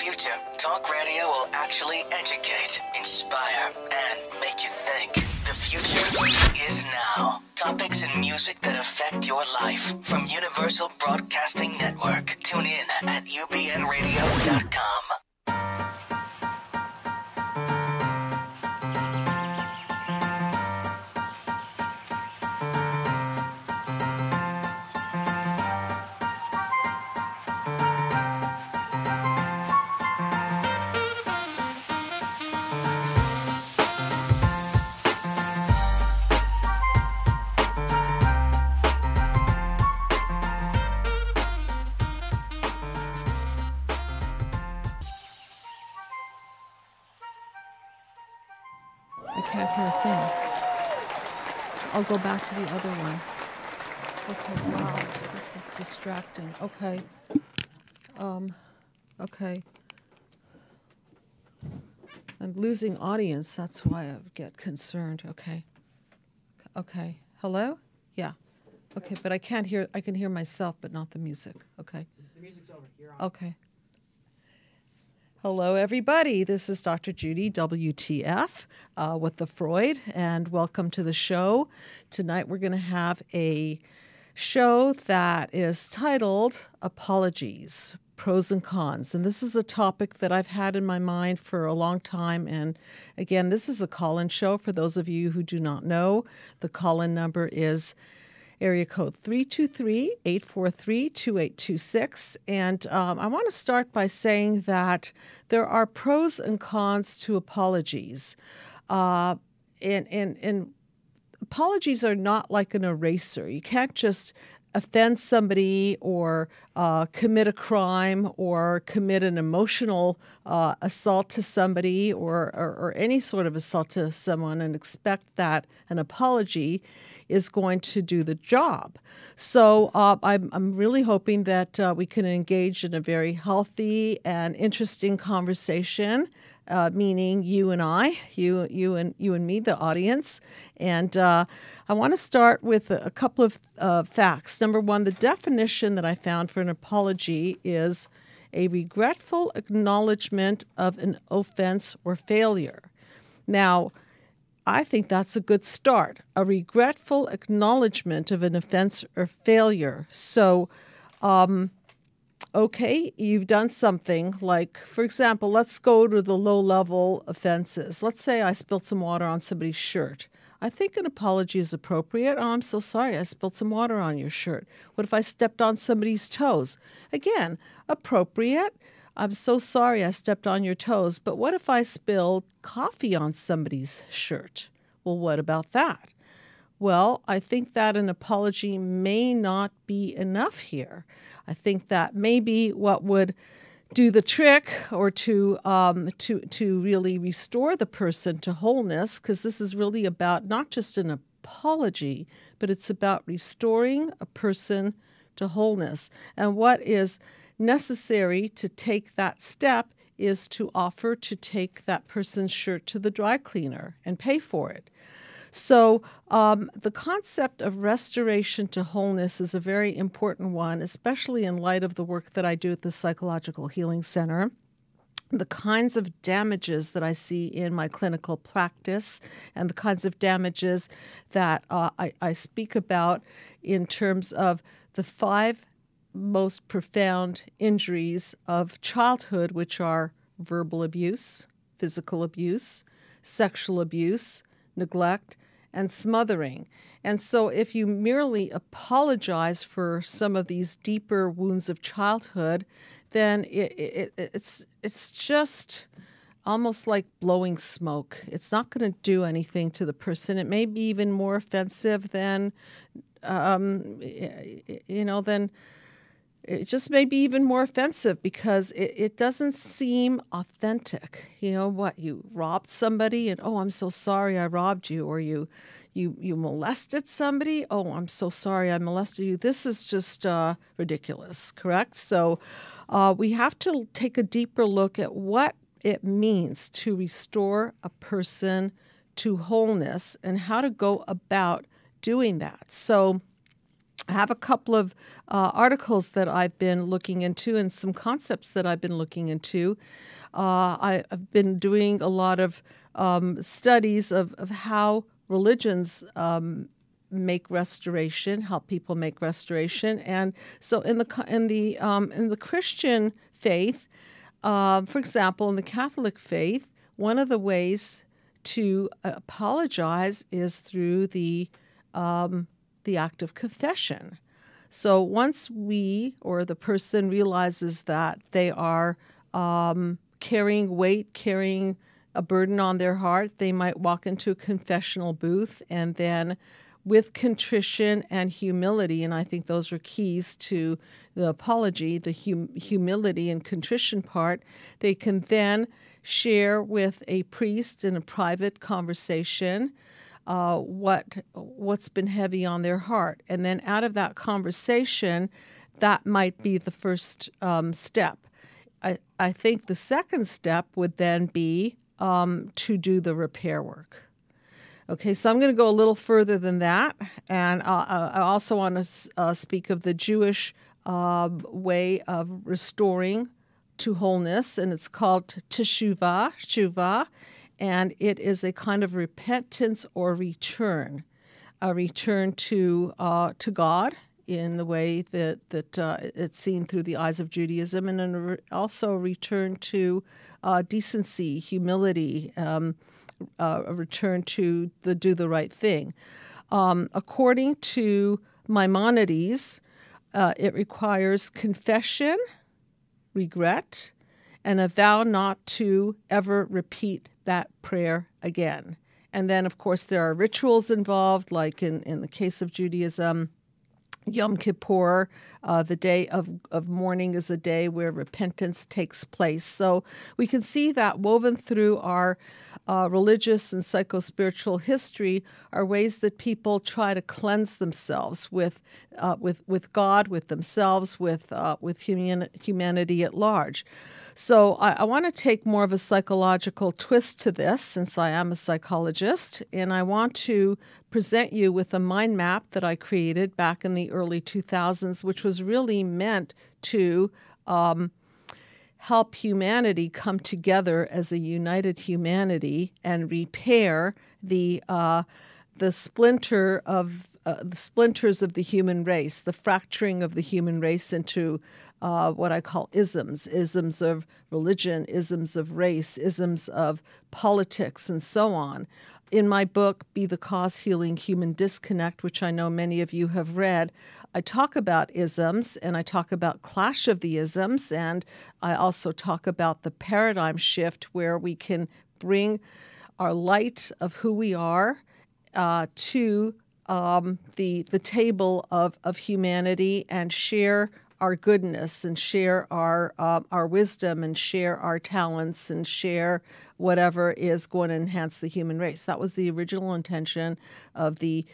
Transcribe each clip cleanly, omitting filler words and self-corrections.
future, talk radio will actually educate, inspire, and make you think. The future is now. Topics and music that affect your life from Universal Broadcasting Network. Tune in at ubnradio.com. Can't hear a thing. I'll go back to the other one. Okay, wow, this is distracting. Okay. Okay. I'm losing audience, that's why I get concerned. Okay. Okay. Hello? Yeah. Okay, but I can hear myself, but not the music. Okay. The music's over. You're on. Okay. Hello, everybody. This is Dr. Judy, WTF, with the Freud, and welcome to the show. Tonight we're going to have a show that is titled Apologies, Pros and Cons. And this is a topic that I've had in my mind for a long time. And again, this is a call-in show. For those of you who do not know, the call-in number is area code 323-843-2826. And I want to start by saying that there are pros and cons to apologies. And apologies are not like an eraser. You can't just offend somebody or commit a crime or commit an emotional assault to somebody or any sort of assault to someone and expect that an apology is going to do the job. So I'm really hoping that we can engage in a very healthy and interesting conversation, meaning you and I, you and me, the audience. And I want to start with a couple of facts. Number one, the definition that I found for an apology is a regretful acknowledgement of an offense or failure. Now, I think that's a good start, a regretful acknowledgement of an offense or failure. So, okay, you've done something like, for example, let's go to the low-level offenses. Let's say I spilled some water on somebody's shirt. I think an apology is appropriate. Oh, I'm so sorry, I spilled some water on your shirt. What if I stepped on somebody's toes? Again, appropriate. I'm so sorry I stepped on your toes, but what if I spilled coffee on somebody's shirt? Well, what about that? Well, I think that an apology may not be enough here. I think that maybe what would do the trick or to really restore the person to wholeness, because this is really about not just an apology, but it's about restoring a person to wholeness. And what is necessary to take that step is to offer to take that person's shirt to the dry cleaner and pay for it. So the concept of restoration to wholeness is a very important one, especially in light of the work that I do at the Psychological Healing Center. The kinds of damages that I see in my clinical practice and the kinds of damages that I speak about in terms of the 5 most profound injuries of childhood, which are verbal abuse, physical abuse, sexual abuse, neglect, and smothering. And so if you merely apologize for some of these deeper wounds of childhood, then it's just almost like blowing smoke. It's not going to do anything to the person. It may be even more offensive than, than it just may be even more offensive because it doesn't seem authentic. You know what? You robbed somebody and, oh, I'm so sorry I robbed you. Or you molested somebody. Oh, I'm so sorry I molested you. This is just ridiculous, correct? So we have to take a deeper look at what it means to restore a person to wholeness and how to go about doing that. So I have a couple of articles that I've been looking into and some concepts that I've been looking into. I've been doing a lot of studies of how religions make restoration, help people make restoration, and so in the Christian faith, for example, in the Catholic faith, one of the ways to apologize is through the act of confession. So once we or the person realizes that they are carrying a burden on their heart, they might walk into a confessional booth, and then with contrition and humility, and I think those are keys to the apology, the humility and contrition part, they can then share with a priest in a private conversation what's been heavy on their heart. And then out of that conversation, that might be the first step. I think the second step would then be to do the repair work. Okay, so I'm going to go a little further than that, and I also want to speak of the Jewish way of restoring to wholeness, and it's called teshuvah, and it is a kind of repentance or return, a return to God in the way that it's seen through the eyes of Judaism, and also a return to decency, humility, a return to do the right thing. According to Maimonides, it requires confession, regret, and a vow not to ever repeat that prayer again. And then, of course, there are rituals involved, like in the case of Judaism, Yom Kippur, the day of mourning, is a day where repentance takes place. So we can see that woven through our religious and psycho-spiritual history are ways that people try to cleanse themselves with God, with themselves, with humanity at large. So I want to take more of a psychological twist to this, since I am a psychologist, and I want to present you with a mind map that I created back in the early 2000s, which was really meant to help humanity come together as a united humanity and repair the splinters of the human race, the fracturing of the human race into what I call isms of religion, isms of race, isms of politics, and so on. In my book, Be the Cause, Healing Human Disconnect, which I know many of you have read, I talk about isms, and I talk about clash of the isms, and I also talk about the paradigm shift where we can bring our light of who we are to the table of humanity and share our goodness and share our wisdom and share our talents and share whatever is going to enhance the human race. That was the original intention of the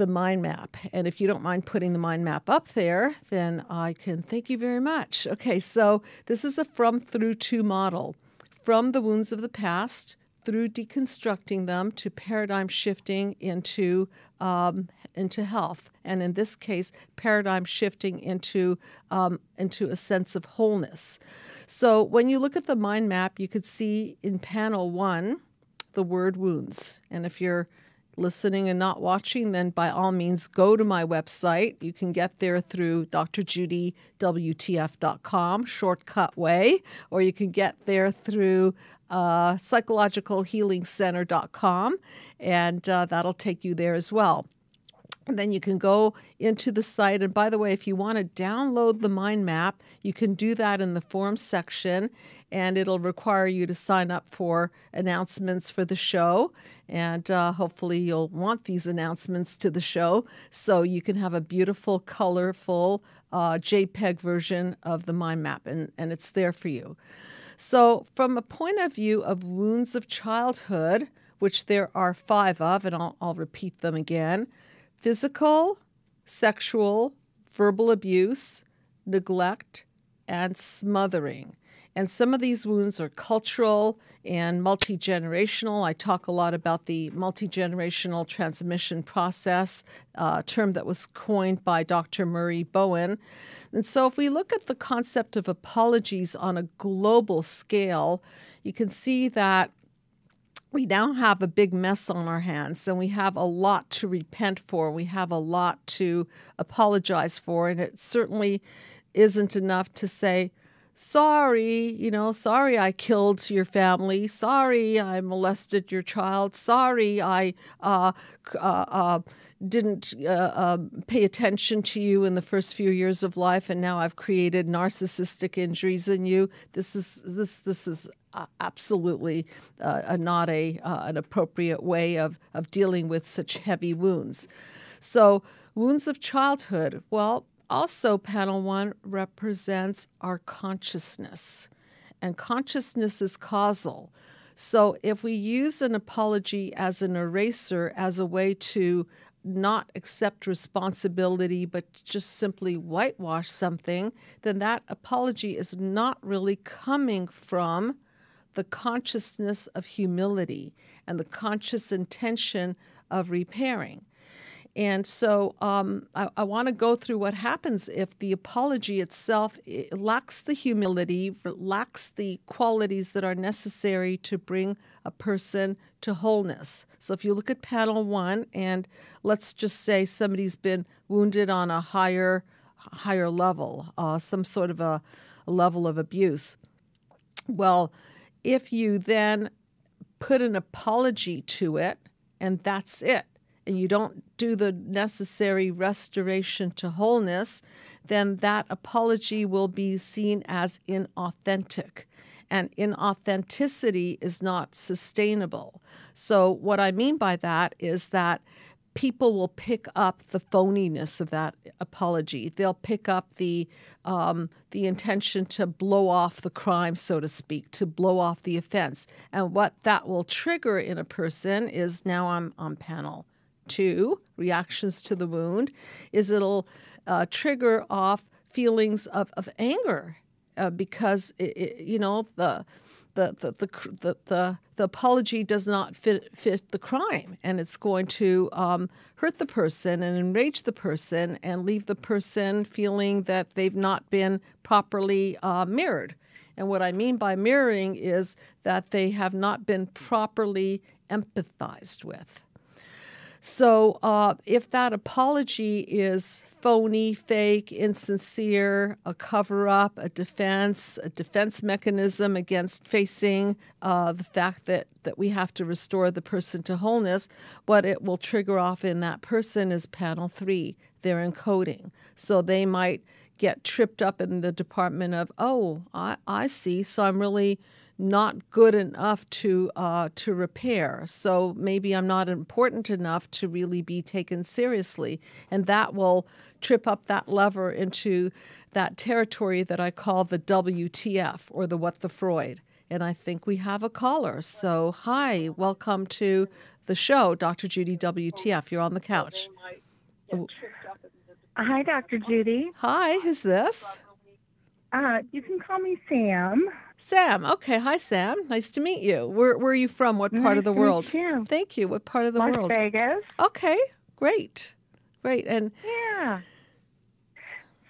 mind map. And if you don't mind putting the mind map up there, then I can thank you very much. Okay, so this is a from, through, to model. From the wounds of the past, through deconstructing them, to paradigm shifting into health, and in this case, paradigm shifting into a sense of wholeness. So when you look at the mind map, you could see in panel 1 the word wounds. And if you're listening and not watching, then by all means go to my website. You can get there through drjudywtf.com, shortcut way, or you can get there through psychologicalhealingcenter.com, and that'll take you there as well. And then you can go into the site. And by the way, if you want to download the mind map, you can do that in the forms section, and it'll require you to sign up for announcements for the show. And hopefully you'll want these announcements to the show so you can have a beautiful, colorful JPEG version of the mind map, and it's there for you. So from a point of view of wounds of childhood, which there are 5 of, and I'll repeat them again: physical, sexual, verbal abuse, neglect, and smothering. And some of these wounds are cultural and multi-generational. I talk a lot about the multi-generational transmission process, a term that was coined by Dr. Murray Bowen. And so if we look at the concept of apologies on a global scale, you can see that we now have a big mess on our hands, and we have a lot to repent for. We have a lot to apologize for, and it certainly isn't enough to say, sorry, sorry I killed your family. Sorry I molested your child. Sorry I didn't pay attention to you in the first few years of life, and now I've created narcissistic injuries in you. This is absolutely not an appropriate way of dealing with such heavy wounds. So wounds of childhood, well, also panel 1 represents our consciousness, and consciousness is causal. So if we use an apology as an eraser, as a way to not accept responsibility, but just simply whitewash something, then that apology is not really coming from the consciousness of humility and the conscious intention of repairing. And so I want to go through what happens if the apology itself lacks the humility, lacks the qualities that are necessary to bring a person to wholeness. So if you look at panel 1, and let's just say somebody's been wounded on a higher level, some sort of a level of abuse. Well, if you then put an apology to it, and that's it, and you don't do the necessary restoration to wholeness, then that apology will be seen as inauthentic. And inauthenticity is not sustainable. So what I mean by that is that people will pick up the phoniness of that apology. They'll pick up the intention to blow off the crime, so to speak, to blow off the offense. And what that will trigger in a person is, now I'm on panel 2, reactions to the wound, is it'll trigger off feelings of anger because the apology does not fit the crime, and it's going to hurt the person and enrage the person and leave the person feeling that they've not been properly mirrored. And what I mean by mirroring is that they have not been properly empathized with. So if that apology is phony, fake, insincere, a cover-up, a defense mechanism against facing the fact that we have to restore the person to wholeness, what it will trigger off in that person is panel 3, their encoding. So they might get tripped up in the department of, oh, I see, so I'm really not good enough to repair. So maybe I'm not important enough to really be taken seriously. And that will trip up that lever into that territory that I call the WTF, or the what the Freud. And I think we have a caller. So hi, welcome to the show, Dr. Judy WTF. You're on the couch. Hi, Dr. Judy. Hi, who's this? You can call me Sam. Sam. Okay. Hi, Sam. Nice to meet you. Where are you from? What part of the world? Nice to meet you. Thank you. What part of the world? Las Vegas. Okay. Great. And yeah.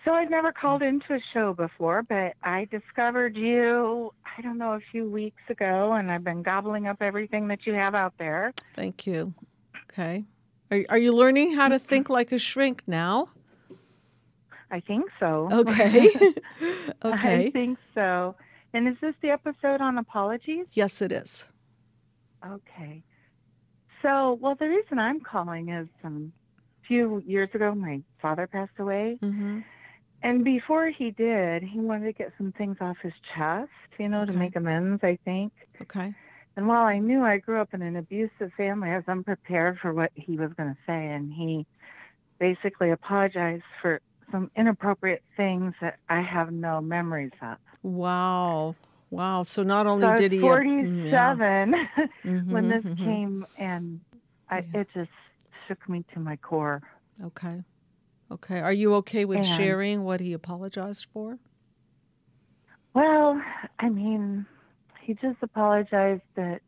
So I've never called into a show before, but I discovered you, I don't know, a few weeks ago, and I've been gobbling up everything that you have out there. Thank you. Okay. Are you learning how to think like a shrink now? I think so. Okay. Okay. I think so. And is this the episode on apologies? Yes, it is. Okay. So, well, the reason I'm calling is a few years ago, my father passed away. Mm-hmm. And before he did, he wanted to get some things off his chest, to make amends, I think. Okay. And while I knew I grew up in an abusive family, I was unprepared for what he was going to say. And he basically apologized for some inappropriate things that I have no memories of. Wow. So not only did he... I was 47 mm-hmm, when this came, and it just shook me to my core. Okay. Are you okay with sharing what he apologized for? Well, I mean, he just apologized that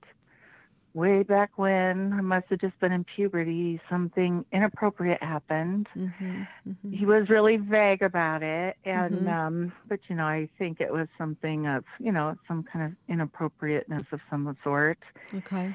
way back when, I must have just been in puberty, something inappropriate happened. He was really vague about it, and but I think it was something of some kind of inappropriateness of some sort. Okay.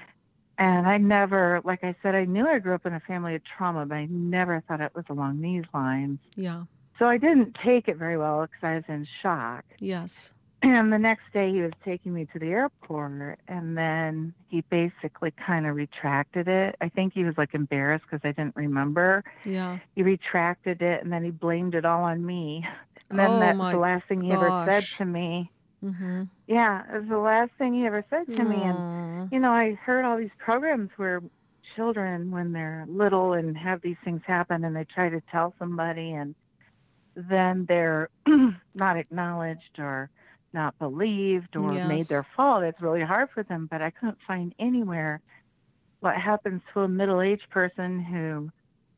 And I never, like I said, I knew I grew up in a family of trauma, but I never thought it was along these lines. Yeah. So I didn't take it very well because I was in shock. Yes. And the next day he was taking me to the airport, and then he basically kind of retracted it. I think he was like embarrassed because I didn't remember. Yeah. He retracted it, and then he blamed it all on me. And then Oh that's my the last thing he ever said gosh. to me. Mm-hmm. Yeah, it was the last thing he ever said to me. And, I heard all these programs where children, when they're little and have these things happen and they try to tell somebody and then they're not acknowledged or not believed or made Yes. their fault. It's really hard for them, but I couldn't find anywhere what happens to a middle-aged person who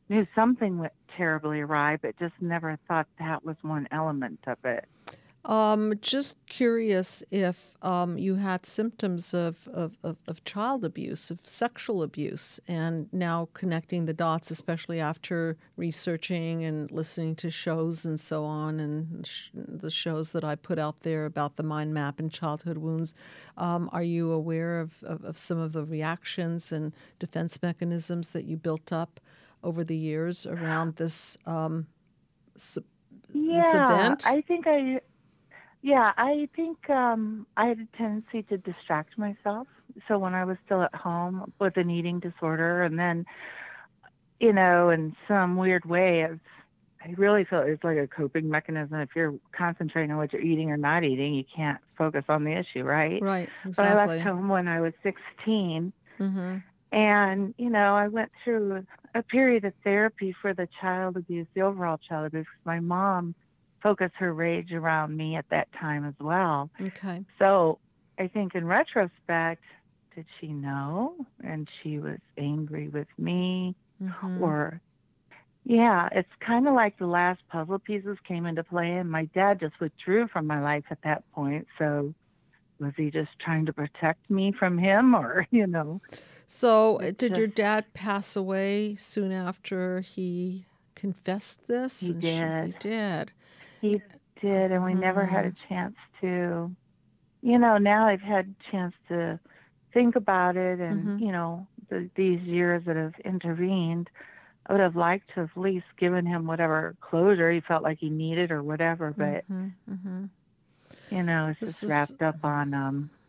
knew something went terribly awry, but just never thought that was one element of it. Just curious if you had symptoms of child abuse, of sexual abuse, and now connecting the dots, especially after researching and listening to shows and so on, and the shows that I put out there about the mind map and childhood wounds. Are you aware of some of the reactions and defense mechanisms that you built up over the years around this this event? I think I had a tendency to distract myself. So when I was still at home with an eating disorder, and then, in some weird way, I really feel it's like a coping mechanism. If you're concentrating on what you're eating or not eating, you can't focus on the issue, right? Right, But I exactly. left home when I was 16, Mm-hmm. and, I went through a period of therapy for the child abuse, the overall child abuse, because my mom focused her rage around me at that time as well. Okay. So I think in retrospect, did she know? And she was angry with me. Mm-hmm. Or, it's kind of like the last puzzle pieces came into play, and my dad just withdrew from my life at that point. So was he just trying to protect me from him, or, So did your dad pass away soon after he confessed this? He did. He did. He did, and we never had a chance to, now I've had a chance to think about it, and, these years that have intervened, I would have liked to have at least given him whatever closure he felt like he needed or whatever, but, it's just wrapped up on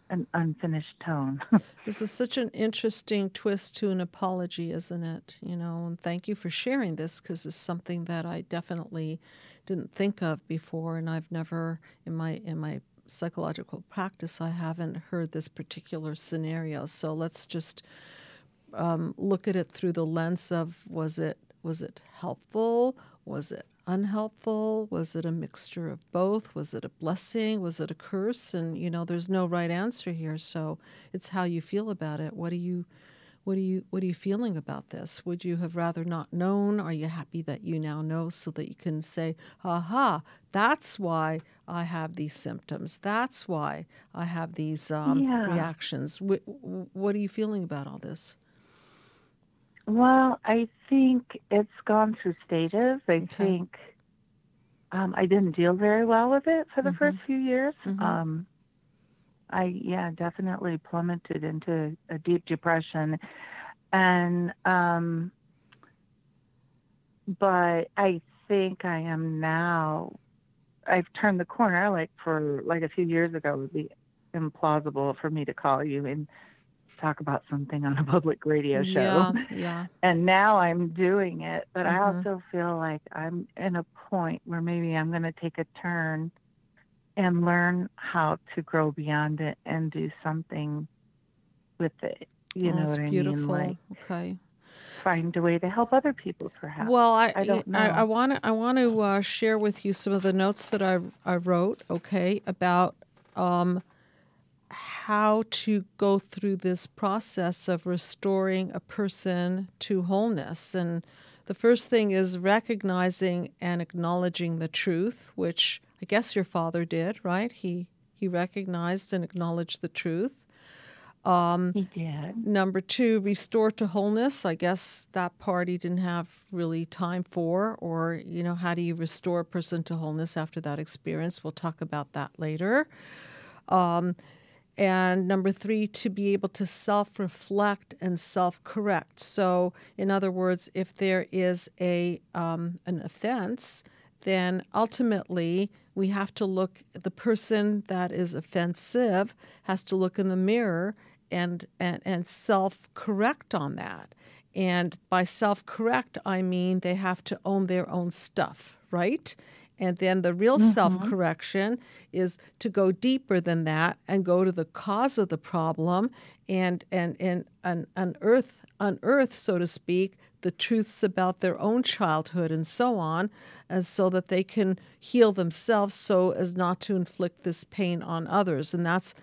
an unfinished tone. This is such an interesting twist to an apology, isn't it? And thank you for sharing this, because it's something that I definitely didn't think of before, and I've never, in my psychological practice, I haven't heard this particular scenario. So let's just look at it through the lens of, was it helpful? Was it unhelpful? Was it a mixture of both? Was it a blessing? Was it a curse? And there's no right answer here. So it's how you feel about it. What are you feeling about this? Would you have rather not known? Are you happy that you now know, so that you can say, aha, that's why I have these symptoms. That's why I have these reactions. What are you feeling about all this? Well, I think it's gone through stages. I think I didn't deal very well with it for the first few years. I definitely plummeted into a deep depression. And, but I think I am now, I've turned the corner. Like a few years ago, it would be implausible for me to call you and talk about something on a public radio show. Yeah. And now I'm doing it, but I also feel like I'm in a point where maybe I'm going to take a turn and learn how to grow beyond it and do something with it. You know what I beautiful. mean? Like, okay. Find a way to help other people, perhaps. Well, I don't know. I want to share with you some of the notes that I wrote. Okay, about how to go through this process of restoring a person to wholeness. And the first thing is recognizing and acknowledging the truth, which I guess your father did, right? He He recognized and acknowledged the truth. He did. Number 2, restore to wholeness. I guess that part he didn't have really time for, or, how do you restore a person to wholeness after that experience? We'll talk about that later. And number 3, to be able to self-reflect and self-correct. So, in other words, if there is an offense, then ultimately we have to look, the person that is offensive has to look in the mirror and self-correct on that. And by self-correct, I mean they have to own their own stuff, right? And then the real self-correction is to go deeper than that and go to the cause of the problem and unearth, so to speak, the truths about their own childhood and so on, and so that they can heal themselves so as not to inflict this pain on others. And that's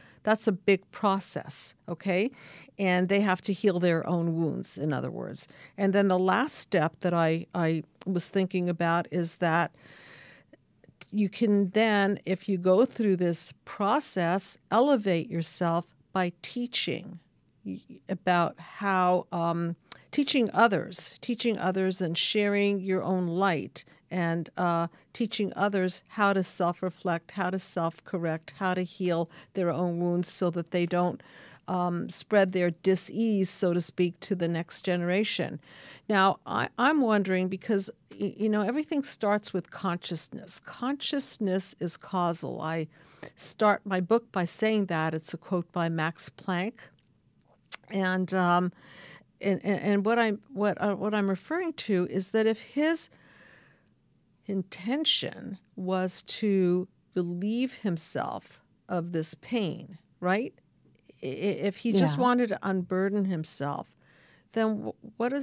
a big process, okay? And they have to heal their own wounds, in other words. And then the last step that I was thinking about is that you can then, if you go through this process, elevate yourself by teaching about how, teaching others and sharing your own light, and teaching others how to self-reflect, how to self-correct, how to heal their own wounds so that they don't spread their dis-ease, so to speak, to the next generation. Now, I'm wondering, because, everything starts with consciousness. Consciousness is causal. I start my book by saying that. It's a quote by Max Planck. And what I'm referring to is that if his intention was to relieve himself of this pain, right? If he just wanted to unburden himself, then what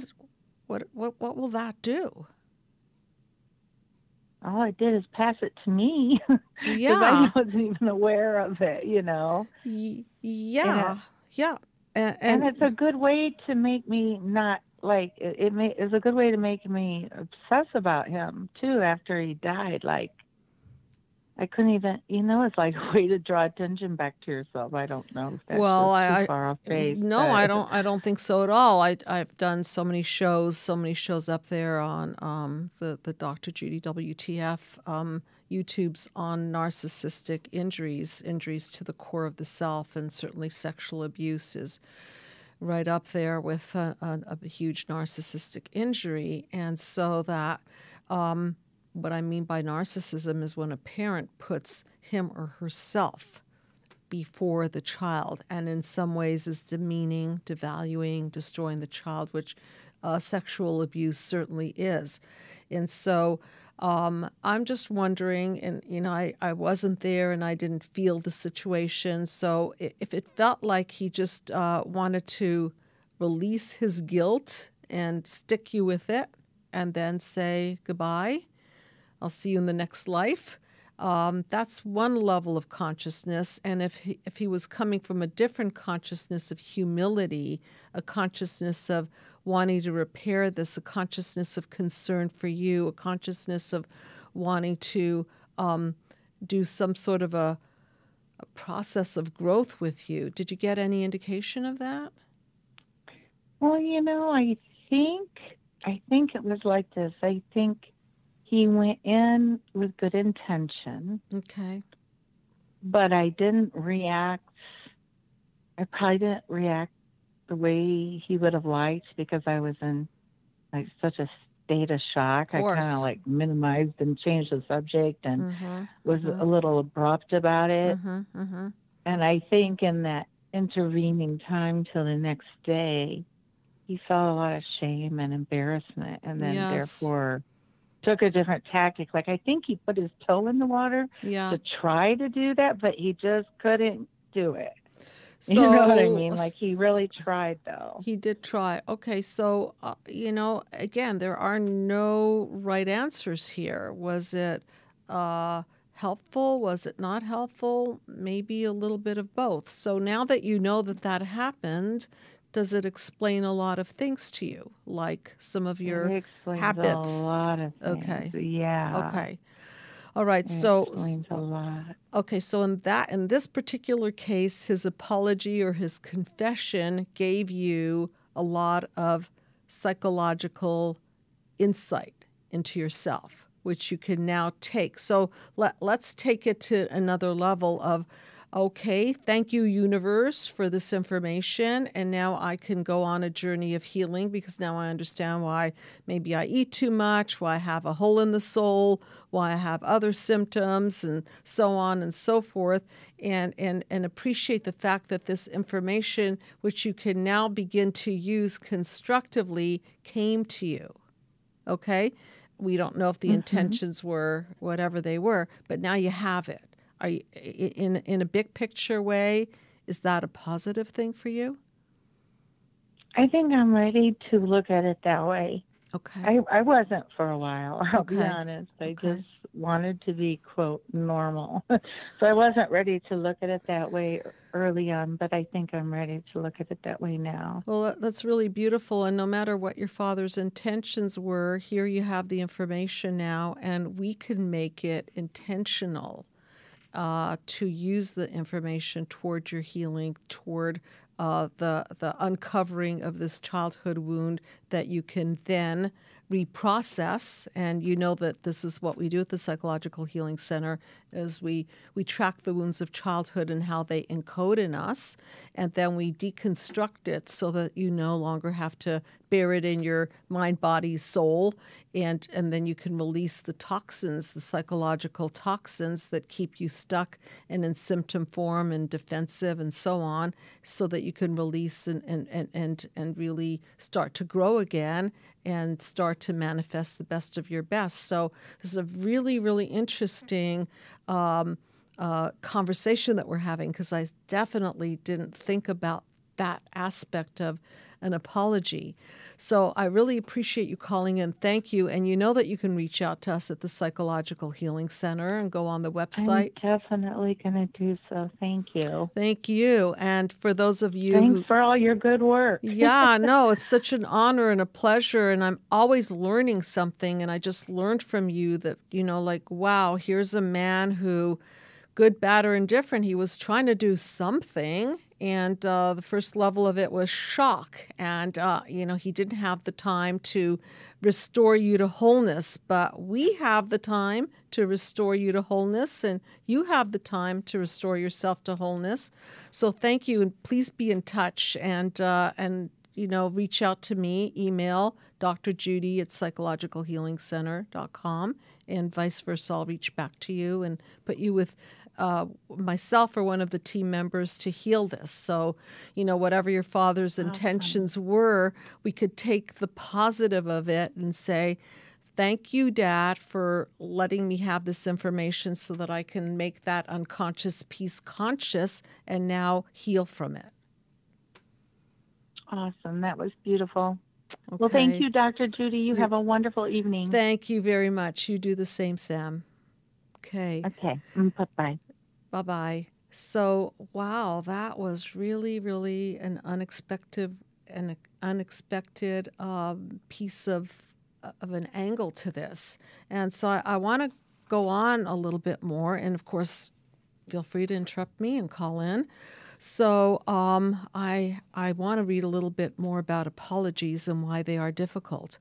will that do? All it did is pass it to me. Yeah. I wasn't even aware of it, Yeah. And it's a good way to make me not like it's a good way to make me obsess about him too after he died. Like I couldn't even, it's like a way to draw attention back to yourself. I don't know if that's too far off base. No, I don't think so at all. I've done so many shows up there on the Dr. Judy WTF YouTube's on narcissistic injuries to the core of the self, and certainly sexual abuse is right up there with a huge narcissistic injury. And so that what I mean by narcissism is when a parent puts him or herself before the child, and in some ways is demeaning, devaluing, destroying the child, which sexual abuse certainly is. And so I'm just wondering, and I wasn't there and I didn't feel the situation, so if it felt like he just wanted to release his guilt and stick you with it and then say goodbye, I'll see you in the next life. That's one level of consciousness. And if he was coming from a different consciousness of humility, a consciousness of wanting to repair this, a consciousness of concern for you, a consciousness of wanting to do some sort of a process of growth with you, did you get any indication of that? Well, I think it was like this. I think he went in with good intention. Okay. But I didn't react. I probably didn't react the way he would have liked, because I was in like such a state of shock. I kind of like minimized and changed the subject and was a little abrupt about it. And I think in that intervening time till the next day, he felt a lot of shame and embarrassment, and then therefore took a different tactic. Like I think he put his toe in the water to try to do that, but he just couldn't do it. So, you know what I mean? Like he really tried, though. He did try. Okay, so, again, there are no right answers here. Was it helpful? Was it not helpful? Maybe a little bit of both. So now that you know that happened, does it explain a lot of things to you, like some of your habits? A lot of things. Okay. Yeah. Okay. All right. That So, explains a lot. okay. So in this particular case, his apology or his confession gave you a lot of psychological insight into yourself, which you can now take. So let's take it to another level of, okay, thank you, universe, for this information. And now I can go on a journey of healing because now I understand why maybe I eat too much, why I have a hole in the soul, why I have other symptoms, and so on and so forth. And appreciate the fact that this information, which you can now begin to use constructively, came to you. Okay? We don't know if the intentions were whatever they were, but now you have it. Are you, in a big picture way, is that a positive thing for you? I think I'm ready to look at it that way. Okay. I wasn't for a while, I'll be Okay. honest. I Okay. just wanted to be, quote, normal. So I wasn't ready to look at it that way early on, but I think I'm ready to look at it that way now. Well, that's really beautiful. And no matter what your father's intentions were, here you have the information now, and we can make it intentional to use the information toward your healing, toward the uncovering of this childhood wound that you can then reprocess. And you know that this is what we do at the Psychological Healing Center, is we track the wounds of childhood and how they encode in us, and then we deconstruct it so that you no longer have to bear it in your mind, body, soul, and then you can release the toxins, the psychological toxins that keep you stuck and in symptom form and defensive and so on, so that you can release and really start to grow again and start to manifest the best of your best. So this is a really, really interesting conversation that we're having, because I definitely didn't think about that aspect of an apology. So I really appreciate you calling in. Thank you. And you know that you can reach out to us at the Psychological Healing Center and go on the website. I'm definitely going to do so. Thank you. Thank you. And for those of you Thanks for all your good work. Yeah, no, it's such an honor and a pleasure. And I'm always learning something. And I just learned from you that, like, wow, here's a man who, good, bad, or indifferent, he was trying to do something. And the first level of it was shock. And, he didn't have the time to restore you to wholeness. But we have the time to restore you to wholeness. And you have the time to restore yourself to wholeness. So thank you. And please be in touch and reach out to me, email Dr. Judy at psychologicalhealingcenter.com, and vice versa. I'll reach back to you and put you with myself or one of the team members to heal this. So, whatever your father's intentions were, we could take the positive of it and say, thank you, Dad, for letting me have this information so that I can make that unconscious piece conscious and now heal from it. Awesome. That was beautiful. Okay. Well, thank you, Dr. Judy. You have a wonderful evening. Thank you very much. You do the same, Sam. Okay. Okay. Bye-bye. Bye-bye. So, wow, that was really, really an unexpected piece of an angle to this. And so I want to go on a little bit more. And, of course, feel free to interrupt me and call in. So I want to read a little bit more about apologies and why they are difficult.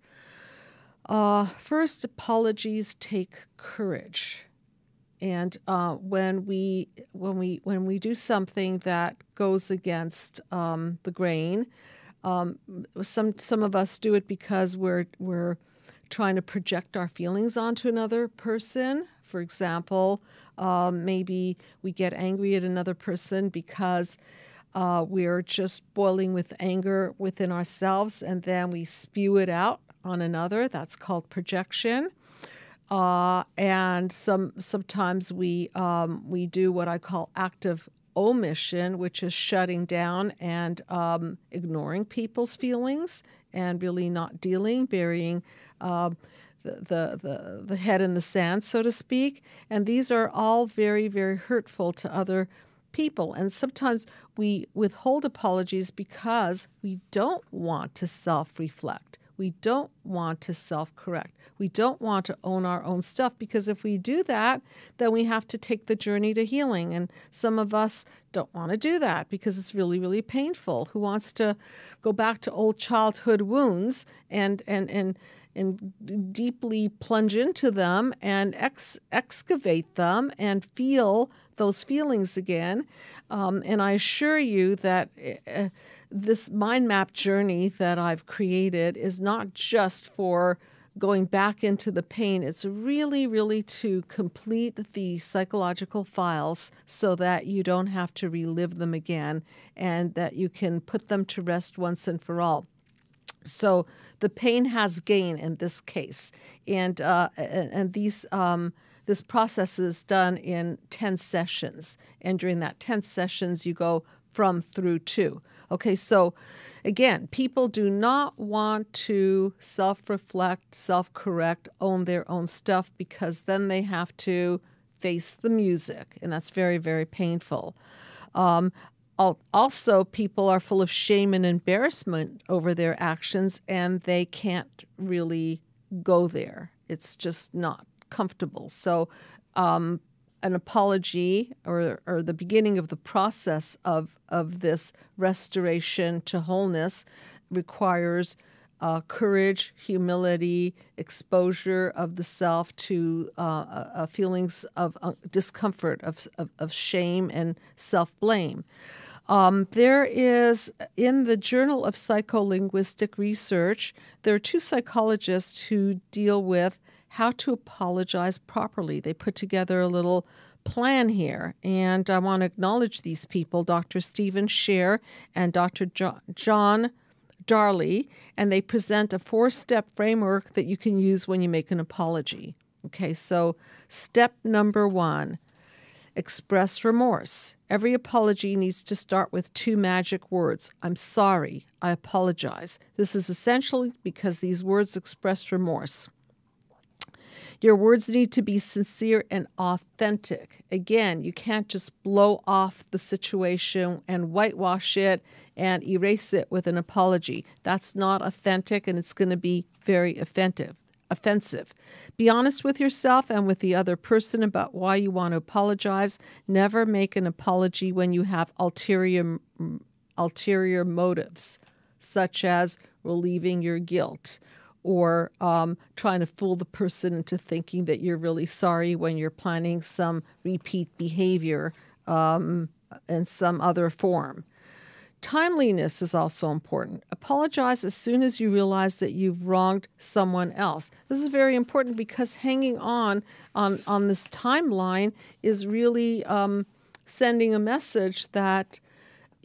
First, apologies take courage. And when we do something that goes against the grain, some of us do it because we're trying to project our feelings onto another person. For example, maybe we get angry at another person because we're just boiling with anger within ourselves, and then we spew it out on another. That's called projection. And sometimes we do what I call active omission, which is shutting down and ignoring people's feelings and really not dealing, burying the head in the sand, so to speak. And these are all very, very hurtful to other people. And sometimes we withhold apologies because we don't want to self-reflect. We don't want to self-correct. We don't want to own our own stuff, because if we do that, then we have to take the journey to healing. And some of us don't want to do that because it's really, really painful. Who wants to go back to old childhood wounds and deeply plunge into them and excavate them and feel those feelings again? And I assure you that this mind map journey that I've created is not just for going back into the pain. It's really, really to complete the psychological files so that you don't have to relive them again and that you can put them to rest once and for all. So the pain has gain in this case, and this process is done in 10 sessions, and during that 10 sessions you go from through to. Okay, so again, people do not want to self-reflect, self-correct, own their own stuff, because then they have to face the music, and that's very, very painful. Also, people are full of shame and embarrassment over their actions, and they can't really go there. It's just not comfortable. So an apology or the beginning of the process of this restoration to wholeness requires courage, humility, exposure of the self to feelings of discomfort, of shame and self-blame. There is, in the Journal of Psycholinguistic Research, there are 2 psychologists who deal with how to apologize properly. They put together a little plan here, and I want to acknowledge these people, Dr. Stephen Scher and Dr. John Darley, and they present a 4-step framework that you can use when you make an apology. Okay, so step number 1, express remorse. Every apology needs to start with 2 magic words. I'm sorry. I apologize. This is essential because these words express remorse. Your words need to be sincere and authentic. Again, you can't just blow off the situation and whitewash it and erase it with an apology. That's not authentic, and it's going to be very offensive. Be honest with yourself and with the other person about why you want to apologize. Never make an apology when you have ulterior motives, such as relieving your guilt, or trying to fool the person into thinking that you're really sorry when you're planning some repeat behavior in some other form. Timeliness is also important. Apologize as soon as you realize that you've wronged someone else. This is very important because hanging on this timeline is really sending a message that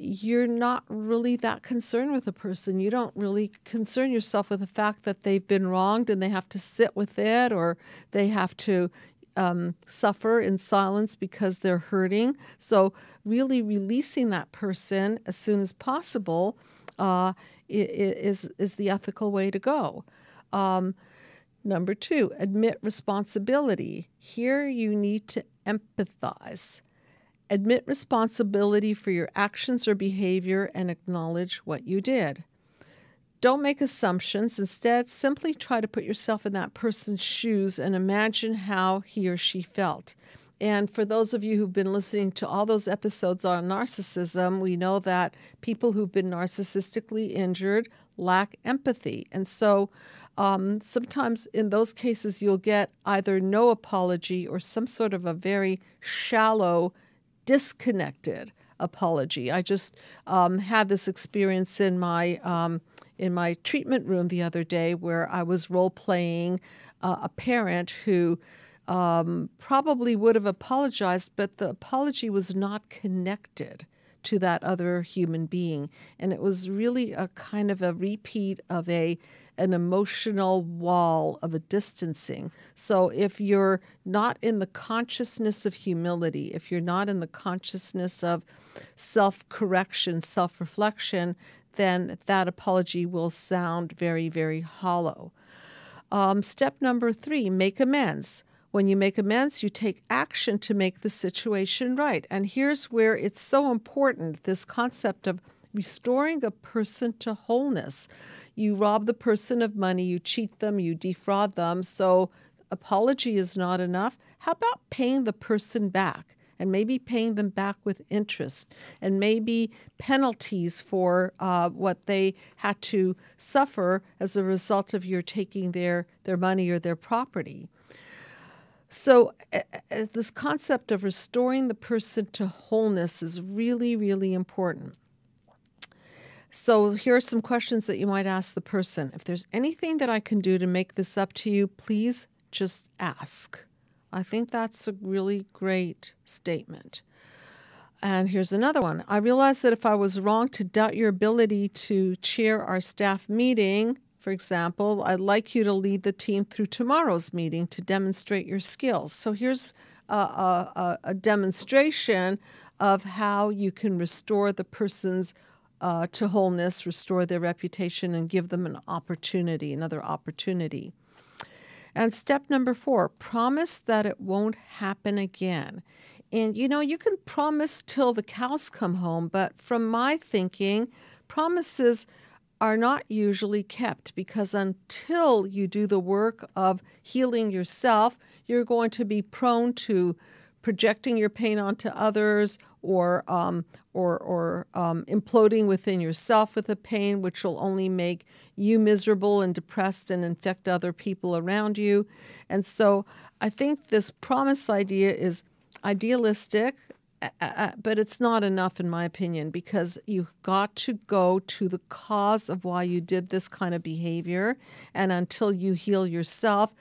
you're not really that concerned with a person. You don't really concern yourself with the fact that they've been wronged and they have to sit with it, or they have to suffer in silence because they're hurting. So really releasing that person as soon as possible is the ethical way to go. Number 2, admit responsibility. Here you need to empathize. Admit responsibility for your actions or behavior and acknowledge what you did. Don't make assumptions. Instead, simply try to put yourself in that person's shoes and imagine how he or she felt. And for those of you who've been listening to all those episodes on narcissism, we know that people who've been narcissistically injured lack empathy. And so sometimes in those cases, you'll get either no apology or some sort of a very shallow, disconnected apology. I just had this experience in my treatment room the other day where I was role-playing a parent who probably would have apologized, but the apology was not connected to that other human being. And it was really a kind of a repeat of an emotional wall of a distancing. So if you're not in the consciousness of humility, if you're not in the consciousness of self-correction, self-reflection, then that apology will sound very, very hollow. Step number 3, make amends. When you make amends, you take action to make the situation right. And here's where it's so important, this concept of restoring a person to wholeness. You rob the person of money, you cheat them, you defraud them. So apology is not enough. How about paying the person back? And maybe paying them back with interest, and maybe penalties for what they had to suffer as a result of your taking their money or their property. So this concept of restoring the person to wholeness is really, really important. So here are some questions that you might ask the person. If there's anything that I can do to make this up to you, please just ask. I think that's a really great statement. And here's another one. I realize that if I was wrong to doubt your ability to chair our staff meeting, for example, I'd like you to lead the team through tomorrow's meeting to demonstrate your skills. So here's a demonstration of how you can restore the person's to wholeness, restore their reputation, and give them an opportunity, another opportunity. And step number 4, promise that it won't happen again. And, you can promise till the cows come home, but from my thinking, promises are not usually kept, because until you do the work of healing yourself, you're going to be prone to projecting your pain onto others, or imploding within yourself with the pain, which will only make you miserable and depressed and infect other people around you. And so I think this promise idea is idealistic, but it's not enough in my opinion, because you've got to go to the cause of why you did this kind of behavior. And until you heal yourself,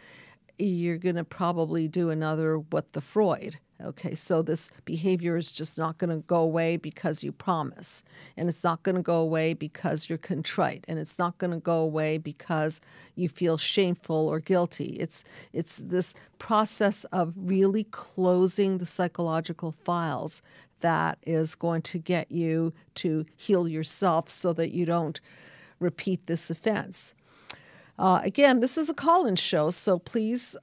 you're going to probably do another what the Freud. Okay, so this behavior is just not going to go away because you promise, and it's not going to go away because you're contrite, and it's not going to go away because you feel shameful or guilty. It's this process of really closing the psychological files that is going to get you to heal yourself so that you don't repeat this offense. Again, this is a call-in show, so please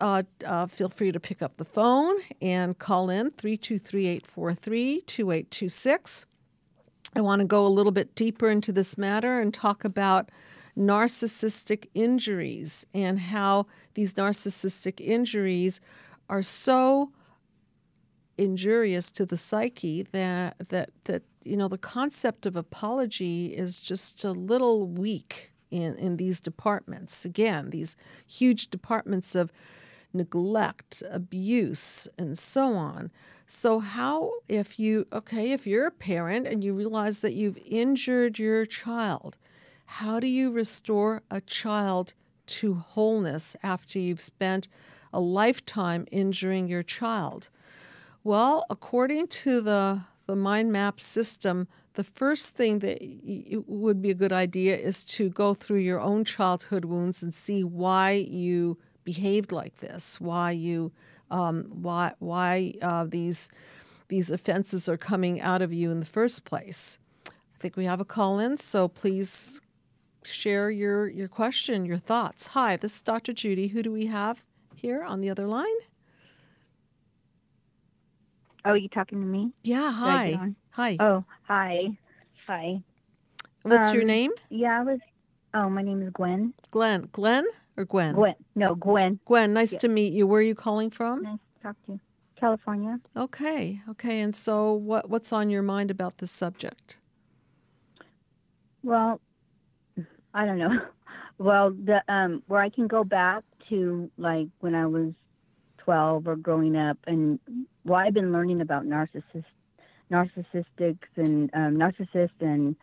feel free to pick up the phone and call in 323-843-2826. I want to go a little bit deeper into this matter and talk about narcissistic injuries and how these narcissistic injuries are so injurious to the psyche that the concept of apology is just a little weak in these departments. Again, these huge departments of neglect, abuse, and so on. So if you're a parent and you realize that you've injured your child, how do you restore a child to wholeness after you've spent a lifetime injuring your child? Well, according to the mind map system, the first thing that would be a good idea is to go through your own childhood wounds and see why you behaved like this, why these offenses are coming out of you in the first place. I think we have a call in, so please share your question, your thoughts. Hi, this is Dr. Judy. Who do we have here on the other line? Oh, you talking to me? Yeah, hi. Hi. Oh, hi. Hi. What's your name? Yeah, my name is Gwen. Glenn or Gwen? Gwen. No, Gwen. Gwen, nice to meet you. Where are you calling from? Nice to talk to you. California. Okay. And so what's on your mind about this subject? Well, I don't know. Well, the where I can go back to like when I was 12 or growing up, and I've been learning about narcissistics and narcissists and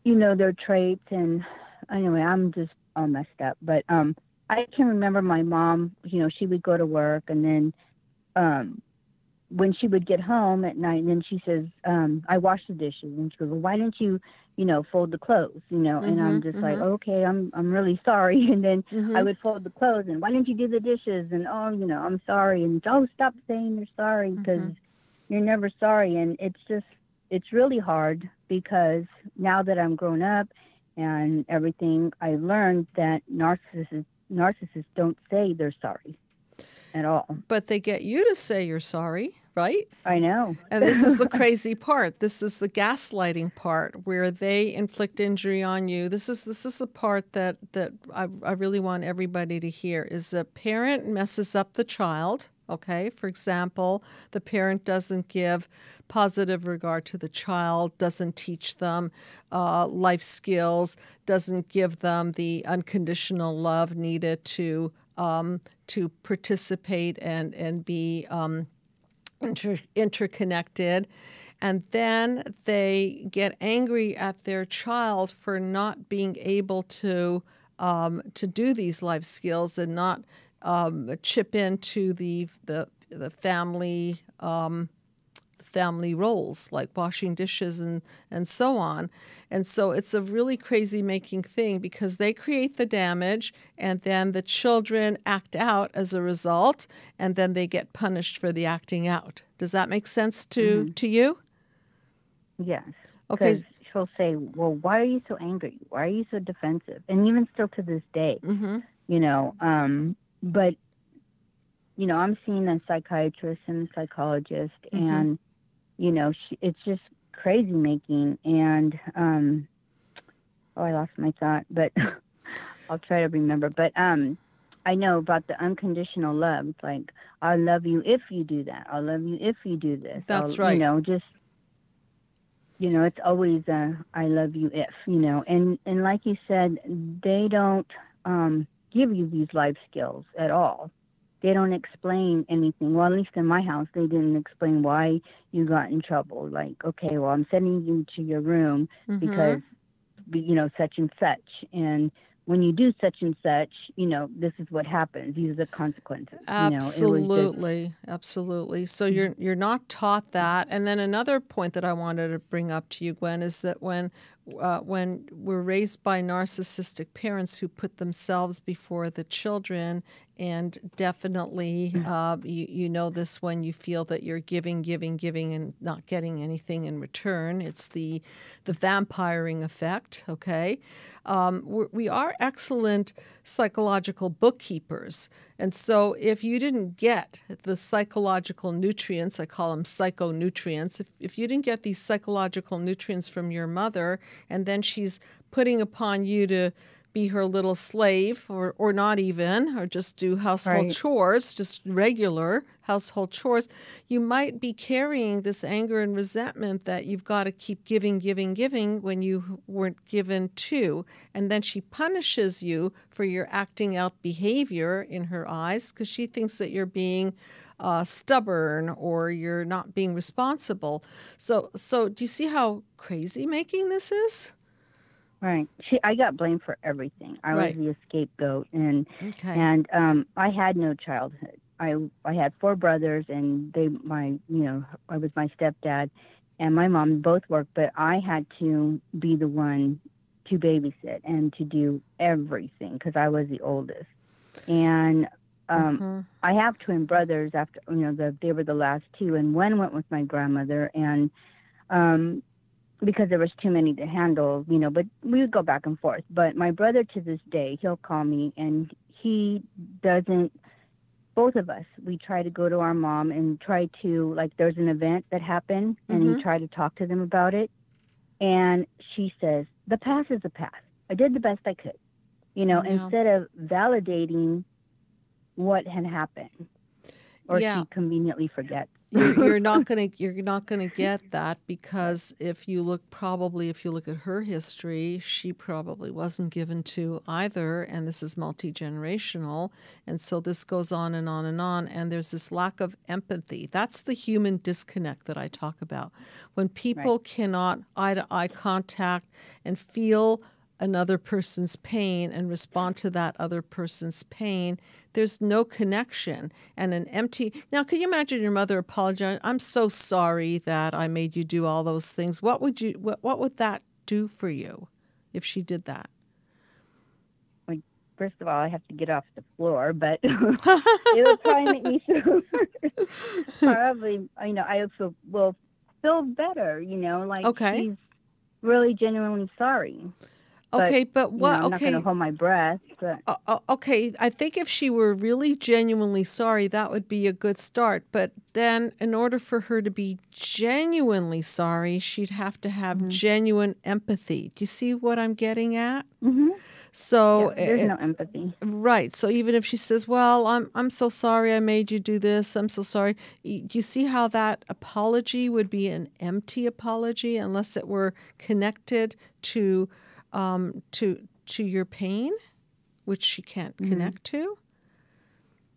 their traits, and anyway, I'm just all messed up. But I can remember my mom. She would go to work, and then when she would get home at night, and then she says, "I wash the dishes," and she goes, "Well, why didn't you, fold the clothes?" And I'm just like, "Okay, I'm really sorry." And then I would fold the clothes, and why didn't you do the dishes? And I'm sorry. And stop saying you're sorry, because you're never sorry. And it's really hard, because now that I'm grown up and everything, I learned that narcissists don't say they're sorry at all. But they get you to say you're sorry, right? I know. And this is the crazy part. This is the gaslighting part where they inflict injury on you. This is the part that I really want everybody to hear is a parent messes up the child. Okay, for example, the parent doesn't give positive regard to the child, doesn't teach them life skills, doesn't give them the unconditional love needed to participate and be interconnected. And then they get angry at their child for not being able to do these life skills and not chip into the family family roles like washing dishes and so on. And so it's a really crazy making thing because they create the damage and then the children act out as a result and then they get punished for the acting out. Does that make sense to you? Yes. Okay. Because she'll say, well, why are you so angry? Why are you so defensive? And even still to this day, but, I'm seeing a psychiatrist and a psychologist, and, it's just crazy making. And, I lost my thought, but I'll try to remember. But I know about the unconditional love. It's like, I love you if you do that. I'll love you if you do this. That's right. It's always I love you if, and like you said, they don't give you these life skills at all. They don't explain anything. Well, at least in my house, they didn't explain why you got in trouble. Like, okay, well, I'm sending you to your room because, such and such. And when you do such and such, this is what happens. These are the consequences. Absolutely. Absolutely. So you're not taught that. And then another point that I wanted to bring up to you, Gwen, is that when we're raised by narcissistic parents who put themselves before the children, and definitely you know this when you feel that you're giving and not getting anything in return. It's the vampiring effect, okay? We are excellent psychological bookkeepers. And so if you didn't get the psychological nutrients, I call them psychonutrients, if you didn't get these psychological nutrients from your mother, and then she's putting upon you to be her little slave or not even, or just do household chores, just regular household chores, you might be carrying this anger and resentment that you've got to keep giving when you weren't given to. And then she punishes you for your acting out behavior in her eyes because she thinks that you're being stubborn or you're not being responsible. So do you see how crazy making this is? Right. I got blamed for everything. I was the scapegoat, and I had no childhood. I had 4 brothers, and I was my stepdad, and my mom both worked, but I had to be the one to babysit and to do everything because I was the oldest. And I have twin brothers. After they were the last 2, and one went with my grandmother, and because there was too many to handle, but we would go back and forth. But my brother, to this day, he'll call me, and he doesn't, both of us, we try to go to our mom and try to, like, there's an event that happened, and you try to talk to them about it. And she says, the past is the past. I did the best I could, instead of validating what had happened. Or she conveniently forgets. You're not gonna get that because if you look at her history, she probably wasn't given to either, and this is multi-generational, and so this goes on and on and on, and there's this lack of empathy. That's the human disconnect that I talk about. When people cannot eye-to-eye contact and feel another person's pain and respond to that other person's pain, there's no connection and an empty. Now, can you imagine your mother apologizing? I'm so sorry that I made you do all those things. What would that do for you if she did that? Well, first of all, I have to get off the floor, but it would probably make me feel probably, I will feel better, like she's really genuinely sorry. Okay, but You know, what? I'm not going to Okay, hold my breath. But okay. I think if she were really genuinely sorry, that would be a good start. But then, in order for her to be genuinely sorry, she'd have to have genuine empathy. Do you see what I'm getting at? yeah, So, there's no empathy. right. So even if she says, "Well, I'm so sorry I made you do this. I'm so sorry." Do you see how that apology would be an empty apology unless it were connected to to your pain, which she can't connect to?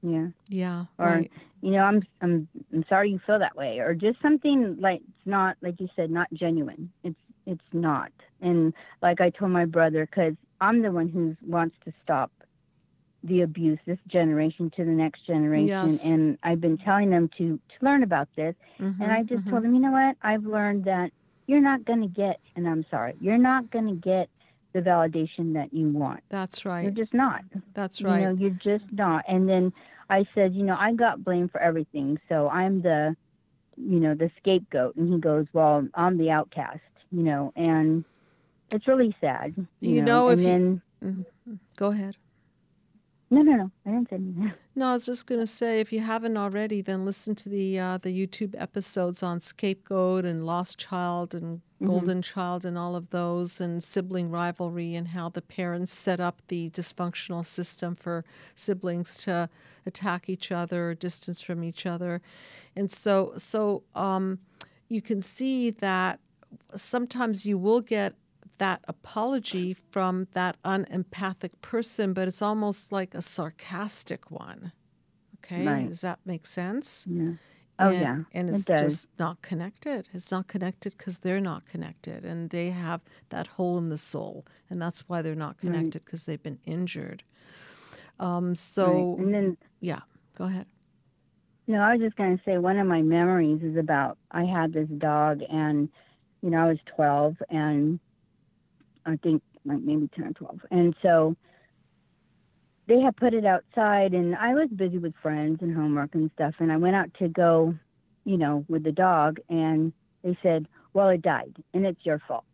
Yeah. Yeah, Or, right. you know, I'm sorry you feel that way, or just something like it's not, like you said, not genuine. It's not. And like I told my brother, because I'm the one who wants to stop the abuse, this generation to the next generation. Yes. And I've been telling them to learn about this. And I just told them, you know what? I've learned that you're not going to get, and I'm sorry, you're not going to get the validation that you want. That's right. You're just not. That's You right. know, you're just not. And then I said, you know, I got blamed for everything. So I'm the, you know, the scapegoat. And he goes, well, I'm the outcast, you know, and it's really sad. You know, if and then go ahead. No, I didn't say anything. No, I was just going to say, if you haven't already, then listen to the YouTube episodes on scapegoat and lost child and golden child and all of those, and sibling rivalry, and how the parents set up the dysfunctional system for siblings to attack each other or distance from each other. And so you can see that sometimes you will get that apology from that unempathic person, but it's almost like a sarcastic one. Okay, Right. Does that make sense? Yeah. Oh, yeah. And It it's does. just not connected. It's not connected because they're not connected, and they have that hole in the soul, and that's why they're not connected, because they've been injured. So, Right. And then, yeah, go ahead. you know, I was just going to say, one of my memories is about, I had this dog, and, you know, I was 12, and I think like maybe 10 or 12. And so they had put it outside, and I was busy with friends and homework and stuff. And I went out to go, you know, with the dog, and they said, well, it died and it's your fault.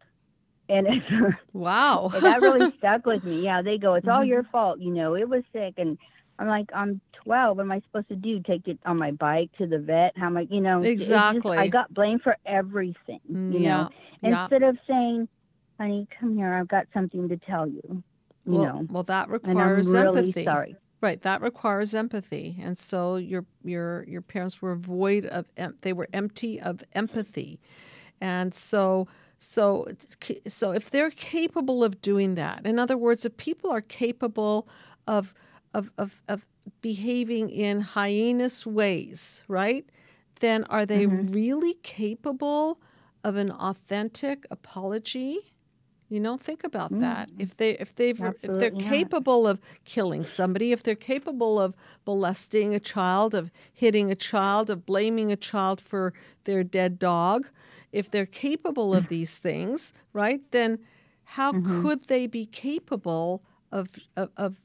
And it's, Wow. that really stuck with me. Yeah, they go, it's all your fault. You know, it was sick. And I'm like, I'm 12. What am I supposed to do? Take it on my bike to the vet? How am I, you know, Exactly. I got blamed for everything, you know, instead of saying, honey, come here, I've got something to tell you. You know. Well, that And I'm requires really empathy. sorry. Right, that requires empathy, and so your parents were void of they were empty of empathy, and so if they're capable of doing that, in other words, if people are capable of behaving in hyenas ways, right, then are they really capable of an authentic apology? You know, think about that. If they're capable of killing somebody, if they're capable of molesting a child, of hitting a child, of blaming a child for their dead dog, if they're capable of these things, right? Then how could they be capable of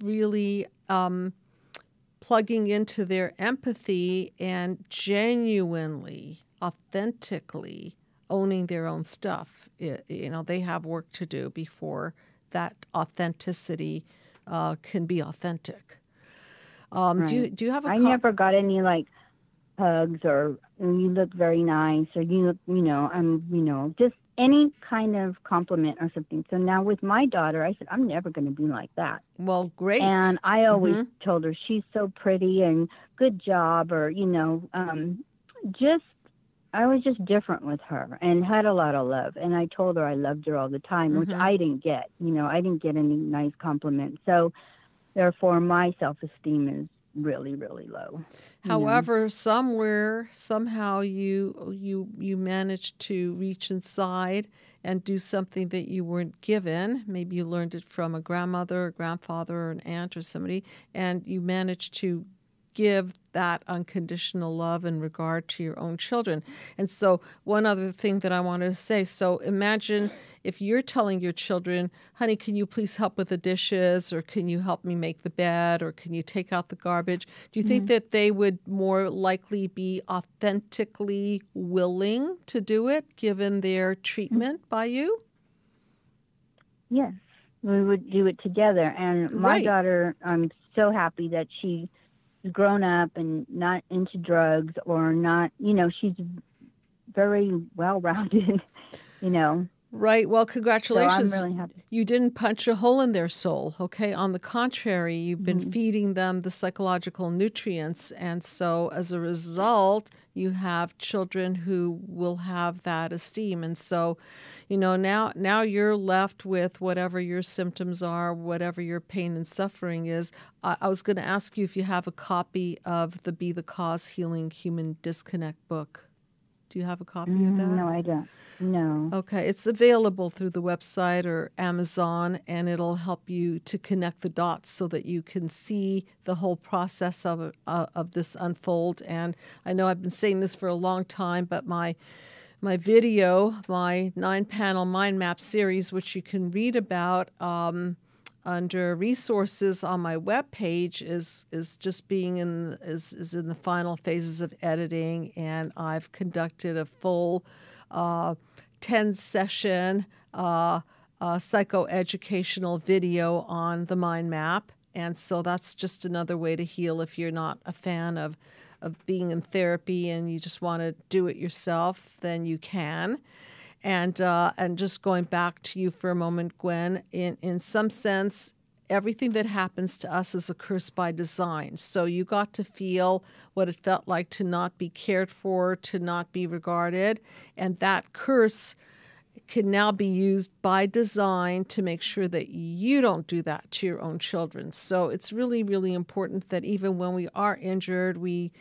really plugging into their empathy and genuinely, authentically owning their own stuff? You know, they have work to do before that authenticity can be authentic. Do you have a? I never got any like hugs or you look very nice, or you look, you know, you know, just any kind of compliment or something. So now with my daughter, I said, I'm never going to be like that. Well, great. And I always told her, she's so pretty and good job, or, you know, I was just different with her and had a lot of love. And I told her I loved her all the time, which I didn't get. You know, I didn't get any nice compliments. So therefore, my self-esteem is really, really low. However, somehow you managed to reach inside and do something that you weren't given. Maybe you learned it from a grandmother, or grandfather, or an aunt, or somebody, and you managed to give that unconditional love and regard to your own children. And so one other thing that I wanted to say, so imagine if you're telling your children, honey, can you please help with the dishes, or can you help me make the bed, or can you take out the garbage? Do you think that they would more likely be authentically willing to do it given their treatment by you? Yes. we would do it together. And my Right. daughter, I'm so happy that she's grown up and not into drugs or not, she's very well-rounded, you know. Right. Well, So I'm congratulations. really happy. You didn't punch a hole in their soul, okay? On the contrary, you've been feeding them the psychological nutrients. And so as a result, you have children who will have that esteem. And so, now you're left with whatever your symptoms are, whatever your pain and suffering is. I was going to ask you if you have a copy of the Be the Cause Healing Human Disconnect book. Do you have a copy of that? No, I don't. No. Okay, it's available through the website or Amazon, and it'll help you to connect the dots so that you can see the whole process of this unfold. And I know I've been saying this for a long time, but my video, my 9-panel mind map series, which you can read about under resources on my webpage, is just being in the final phases of editing, and I've conducted a full 10-session psychoeducational video on the mind map. And so that's just another way to heal if you're not a fan of being in therapy and you just want to do it yourself, then you can. And just going back to you for a moment, Gwen, in some sense, everything that happens to us is a curse by design. So you got to feel what it felt like to not be cared for, to not be regarded. And that curse can now be used by design to make sure that you don't do that to your own children. So it's really, really important that even when we are injured, we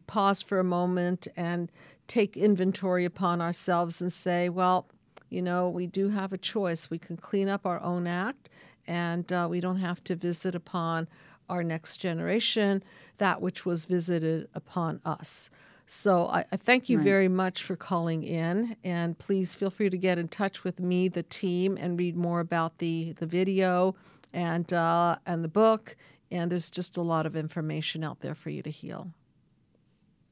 pause for a moment and take inventory upon ourselves and say, well, we do have a choice. We can clean up our own act, and we don't have to visit upon our next generation that which was visited upon us. So I thank you very much for calling in, and please feel free to get in touch with me, the team, and read more about the video and the book. And there's just a lot of information out there for you to heal.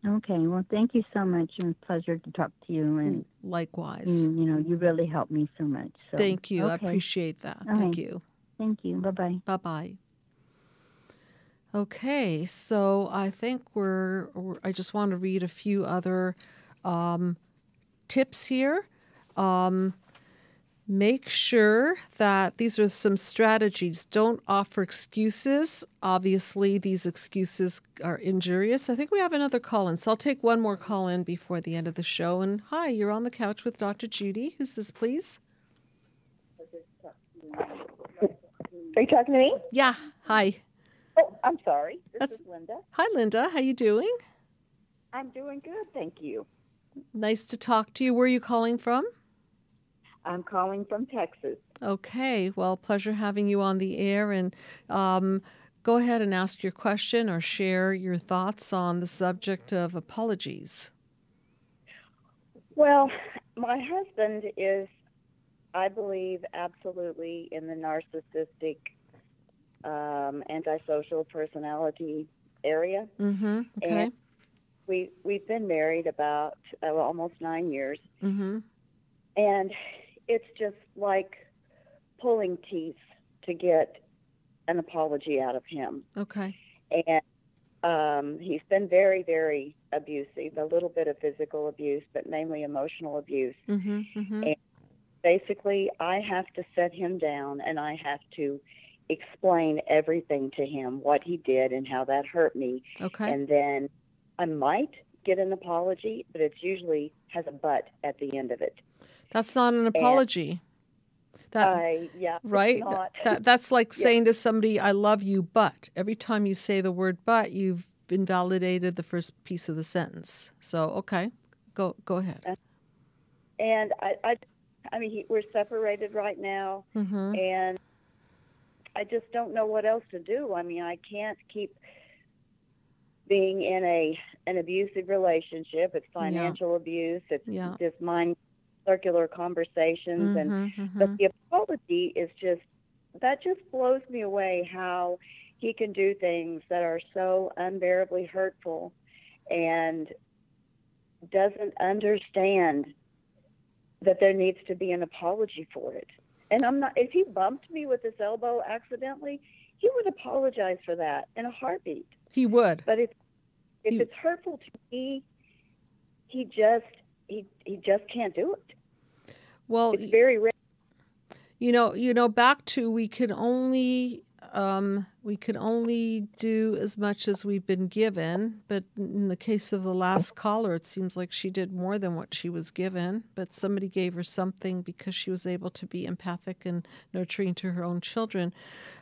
Okay. Well, thank you so much. It was a pleasure to talk to you. And likewise. You really helped me so much. So. Thank you. Okay. I appreciate that. All Thank right. you. Thank you. Bye-bye. Bye-bye. Okay, so I think I just want to read a few other tips here. Make sure that these are some strategies. Don't offer excuses. Obviously, these excuses are injurious. I think we have another call-in, so I'll take one more call-in before the end of the show. And hi, you're on the couch with Dr. Judy. Who's this, please? Are you talking to me? Yeah, hi. Oh, I'm sorry. This is Linda. Hi, Linda. How you doing? I'm doing good, thank you. Nice to talk to you. Where are you calling from? I'm calling from Texas. Okay. Well, pleasure having you on the air. And go ahead and ask your question or share your thoughts on the subject of apologies. Well, my husband is, I believe, absolutely in the narcissistic, antisocial personality area. Mm-hmm. Okay. And we've been married about almost 9 years. Mm-hmm. And it's just like pulling teeth to get an apology out of him. Okay. And he's been very, very abusive, a little bit of physical abuse, but mainly emotional abuse. Mm-hmm. Mm-hmm. And basically, I have to set him down and I have to explain everything to him, what he did and how that hurt me. Okay. And then I might get an apology, but it usually has a but at the end of it. That's not an apology. Yeah, right? It's not. That's like saying to somebody, I love you, but. Every time you say the word but, you've invalidated the first piece of the sentence. So, okay, go ahead. And I mean, we're separated right now, Mm-hmm. and I just don't know what else to do. I mean, I can't keep being in an abusive relationship. It's financial abuse. It's just mind circular conversations, but the apology is just blows me away. How he can do things that are so unbearably hurtful, and doesn't understand that there needs to be an apology for it. And I'm not, if he bumped me with his elbow accidentally, he would apologize for that in a heartbeat. He would. But if it's hurtful to me, he just can't do it. Well, it's very rare. Back to we can only do as much as we've been given. But in the case of the last caller, it seems like she did more than what she was given. But somebody gave her something because she was able to be empathic and nurturing to her own children.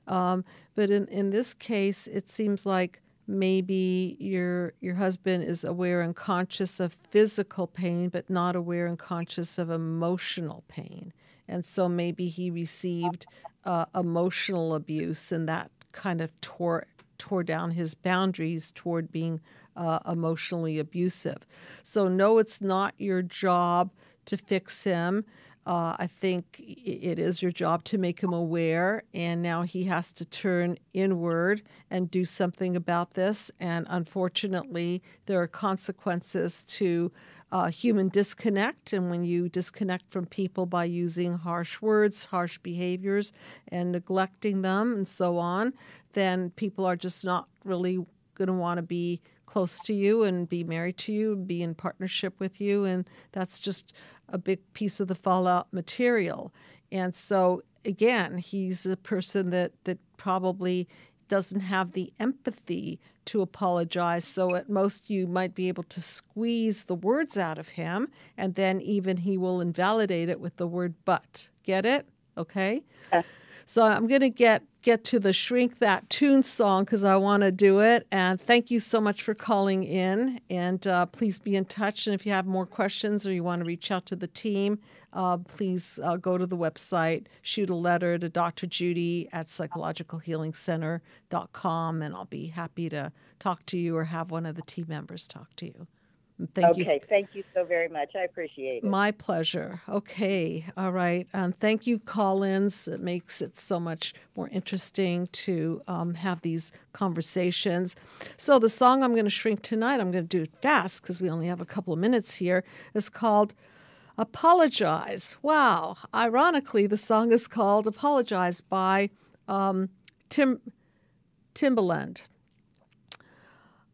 But in this case, it seems like maybe your husband is aware and conscious of physical pain, but not aware and conscious of emotional pain. And so maybe he received emotional abuse, and that kind of tore down his boundaries toward being emotionally abusive. So no, it's not your job to fix him. I think it is your job to make him aware, and now he has to turn inward and do something about this. And unfortunately, there are consequences to human disconnect, and when you disconnect from people by using harsh words, harsh behaviors, and neglecting them and so on, then people are just not really going to want to be close to you and be married to you and be in partnership with you, and that's just a big piece of the fallout material. And so again, he's a person that probably doesn't have the empathy to apologize. So at most you might be able to squeeze the words out of him, and then even he will invalidate it with the word but. Get it? Okay? So I'm going to get to the Shrink That Tune song because I want to do it. And thank you so much for calling in. And please be in touch. And if you have more questions or you want to reach out to the team, please go to the website, shoot a letter to Dr. Judy at psychologicalhealingcenter.com, and I'll be happy to talk to you or have one of the team members talk to you. Thank you. Thank you so very much. I appreciate it. My pleasure. Okay. All right. Thank you, call-ins. It makes it so much more interesting to have these conversations. So the song I'm going to shrink tonight, I'm going to do it fast because we only have a couple of minutes here, is called Apologize. Wow. Ironically, the song is called Apologize by Timbaland.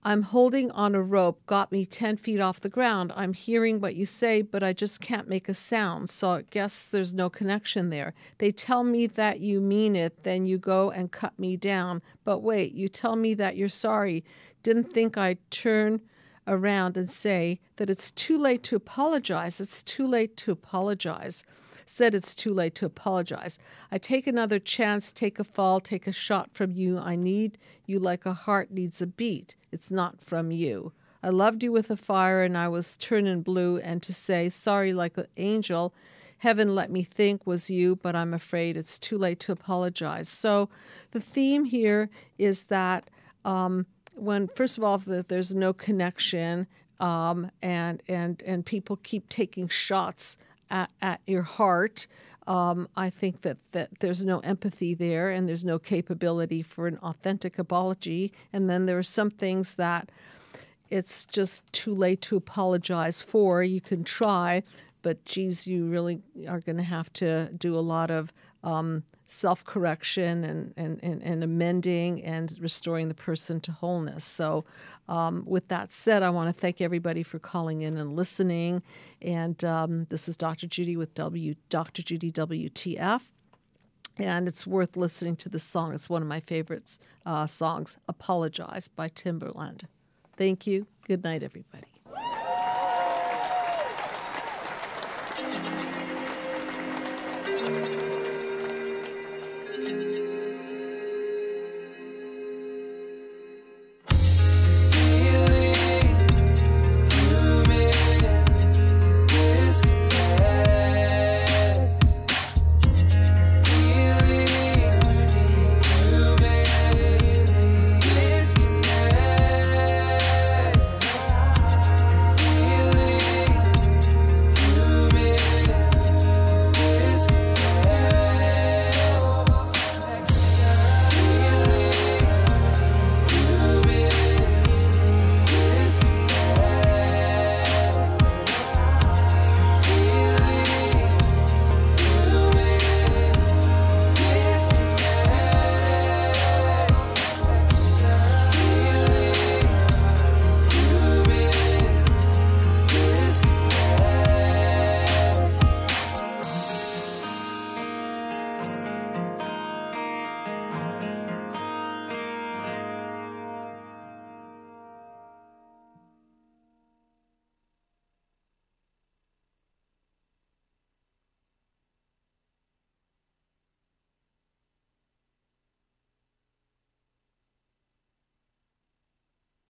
I'm holding on a rope, got me 10 feet off the ground. I'm hearing what you say, but I just can't make a sound, so I guess there's no connection there. They tell me that you mean it, then you go and cut me down. But wait, you tell me that you're sorry. Didn't think I'd turn around and say that it's too late to apologize. It's too late to apologize. Said it's too late to apologize. I take another chance, take a fall, take a shot from you. I need you like a heart needs a beat. It's not from you. I loved you with a fire and I was turning blue, and to say sorry like an angel, heaven let me think was you, but I'm afraid it's too late to apologize. So the theme here is that when, first of all, there's no connection and people keep taking shots at your heart, I think that there's no empathy there and there's no capability for an authentic apology. And then there are some things that it's just too late to apologize for. You can try, but geez, you really are going to have to do a lot of self-correction and amending and restoring the person to wholeness. So with that said, I want to thank everybody for calling in and listening. And this is Dr. Judy with Dr. Judy WTF. And it's worth listening to this song. It's one of my favorites songs, Apologize by Timbaland. Thank you. Good night, everybody.